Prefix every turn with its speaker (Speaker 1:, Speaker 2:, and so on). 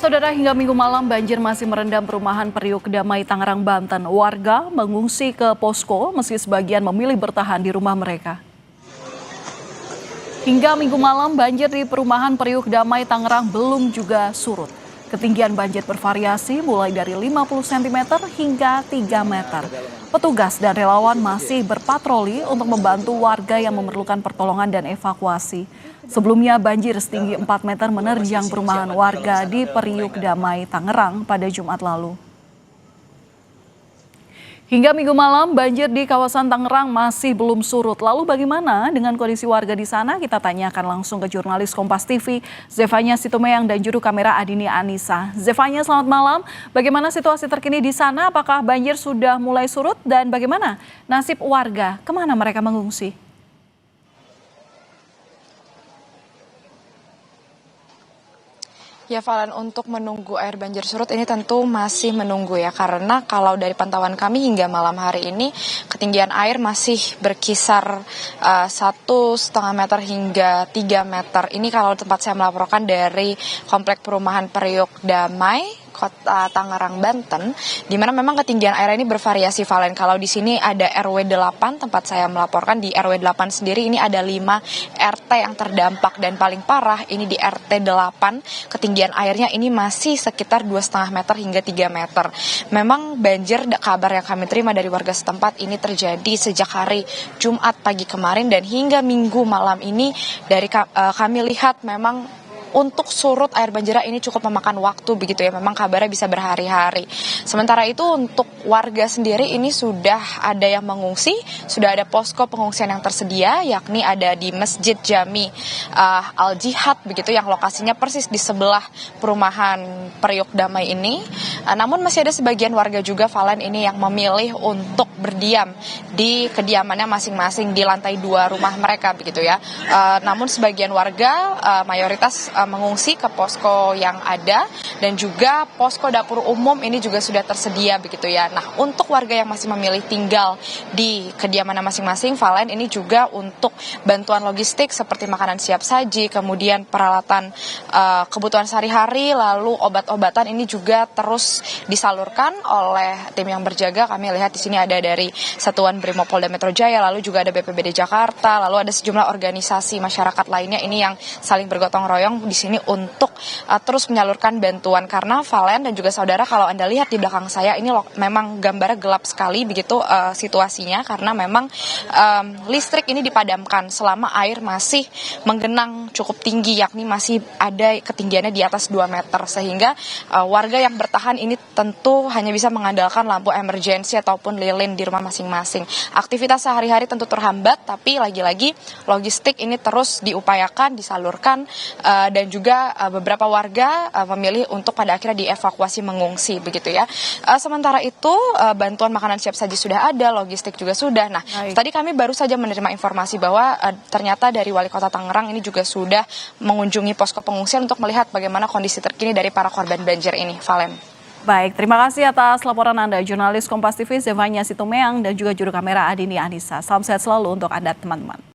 Speaker 1: Saudara, hingga Minggu malam banjir masih merendam perumahan Periuk Damai, Tangerang, Banten. Warga mengungsi ke posko meski sebagian memilih bertahan di rumah mereka. Hingga Minggu malam banjir di perumahan Periuk Damai, Tangerang belum juga surut. Ketinggian banjir bervariasi mulai dari 50 cm hingga 3 meter. Petugas dan relawan masih berpatroli untuk membantu warga yang memerlukan pertolongan dan evakuasi. Sebelumnya banjir setinggi 4 meter menerjang perumahan warga di Periuk Damai, Tangerang pada Jumat lalu. Hingga Minggu malam banjir di kawasan Tangerang masih belum surut. Lalu bagaimana dengan kondisi warga di sana? Kita tanyakan langsung ke jurnalis Kompas TV, Zefanya Situmeyang dan juru kamera Adini Anissa. Zefanya, selamat malam. Bagaimana situasi terkini di sana? Apakah banjir sudah mulai surut dan bagaimana nasib warga? Kemana mereka mengungsi?
Speaker 2: Ya Valen, untuk menunggu air banjir surut ini tentu masih menunggu ya, karena kalau dari pantauan kami hingga malam hari ini ketinggian air masih berkisar 1,5 meter hingga 3 meter. Ini kalau tempat saya melaporkan dari Komplek Perumahan Periuk Damai, Kota Tangerang, Banten, di mana memang ketinggian air ini bervariasi, Valen. Kalau di sini ada RW 8, tempat saya melaporkan di RW 8 sendiri ini ada 5 RT yang terdampak, dan paling parah ini di RT 8, ketinggian airnya ini masih sekitar 2,5 meter hingga 3 meter. Memang banjir, kabar yang kami terima dari warga setempat, ini terjadi sejak hari Jumat pagi kemarin dan hingga Minggu malam ini dari kami lihat memang untuk surut air banjir ini cukup memakan waktu begitu ya, memang kabarnya bisa berhari-hari. Sementara itu untuk warga sendiri ini sudah ada yang mengungsi, sudah ada posko pengungsian yang tersedia, yakni ada di Masjid Jami Al Jihad begitu, yang lokasinya persis di sebelah perumahan Periuk Damai ini. Namun masih ada sebagian warga juga, Valen, ini yang memilih untuk berdiam di kediamannya masing-masing di lantai 2 rumah mereka begitu ya. Namun sebagian warga mayoritas mengungsi ke posko yang ada, dan juga posko dapur umum ini juga sudah tersedia begitu ya. Nah, untuk warga yang masih memilih tinggal di kediamannya masing-masing, Valen, ini juga untuk bantuan logistik seperti makanan siap saji, kemudian peralatan kebutuhan sehari-hari, lalu obat-obatan ini juga terus disalurkan oleh tim yang berjaga. Kami lihat di sini ada dari Satuan Brimob Polda Metro Jaya, lalu juga ada BPBD Jakarta, lalu ada sejumlah organisasi masyarakat lainnya ini yang saling bergotong royong di sini untuk terus menyalurkan bantuan. Karena Valen dan juga saudara, kalau Anda lihat di belakang saya ini memang gambarnya gelap sekali begitu situasinya, karena memang listrik ini dipadamkan selama air masih menggenang cukup tinggi, yakni masih ada ketinggiannya di atas 2 meter, sehingga warga yang bertahan ini tentu hanya bisa mengandalkan lampu emergensi ataupun lilin di rumah masing-masing. Aktivitas sehari-hari tentu terhambat, tapi lagi-lagi logistik ini terus diupayakan, disalurkan, dan juga beberapa warga memilih untuk pada akhirnya dievakuasi mengungsi begitu ya. Sementara itu bantuan makanan siap saji sudah ada, logistik juga sudah. Nah, tadi kami baru saja menerima informasi bahwa ternyata dari Wali Kota Tangerang ini juga sudah mengunjungi posko pengungsian untuk melihat bagaimana kondisi terkini dari para korban banjir ini, Valen.
Speaker 1: Baik, terima kasih atas laporan Anda, jurnalis Kompas TV Zefanya Situmeyang dan juga juru kamera Adini Anissa. Salam sehat selalu untuk Anda, teman-teman.